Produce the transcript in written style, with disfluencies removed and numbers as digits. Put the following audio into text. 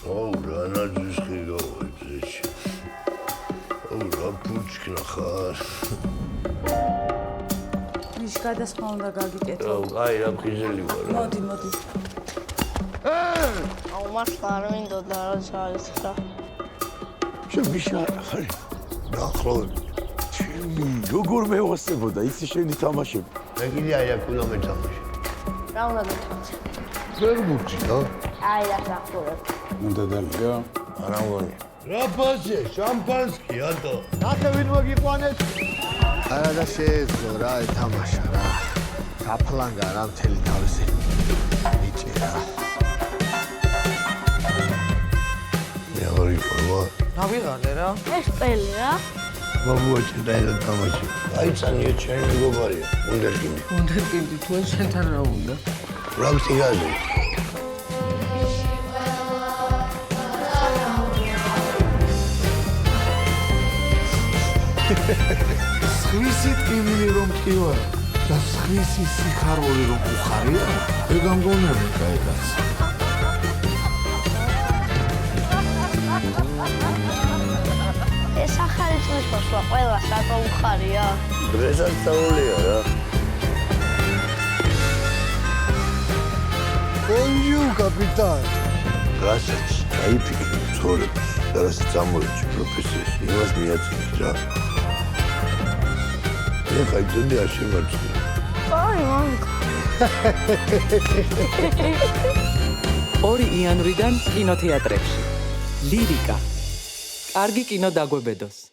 აუ რა ნაძვისხი გავეძეჩი. აუ რა ფუჩქნა ხარ. ის გადასხმა უნდა გაგიკეთო. აუ აი რა ხიზელი ვარ. მოდი. აუ მართლა არ მინდოდა რა ჩაისხა. შევიშა ხარ. დაახლოებით. ჩემი როგორ მევასებოდა ისი შენი თამაშები. მეგილი აი აქ უნდა მეთამაშე. რა უნდა გეთამაშე? ვერ მუქცია? აი რა გახურებ. უნდა დალია. არა მგონი. რა ბაზე, შამპანსკი ატო. ნახე ვინ მოგიყვანეთ. არა და შეეძლო რა ეთამაშა რა. გაფლანგა რა მთელი თავისი. ბიჭი რა. მეორე ყოლა. რა ვიღალე რა? ეს პელი რა. ბაბუაჩი დაიდა თამაში. აი წანიე ჩემი მეგობარია. უნდერკინდი. უნდერკინდი თუ ეს შენთან რა უნდა? რა ვსიგაზე? სხვისი ტკივილი რომ ტკივარ და სხვისი სიხარული რომ უხარია, ეგ ამგონები კაიკაც. ეს ახალი წლის მოსვლა ყველას რატო უხარია? დღესასწაულია რა. Bonjour, კაპიტან. რასაც დაიფიქრე ცხოვრებას და რასაც ამოიჭი პროფესიაში, იმას მიაწევს რა. ეხა ძონი არ შემარცხი. აი მამიკა. 2 იანვრიდან კინოთეატრებში. ლირიკა. კარგი კინო დაგვებედოს.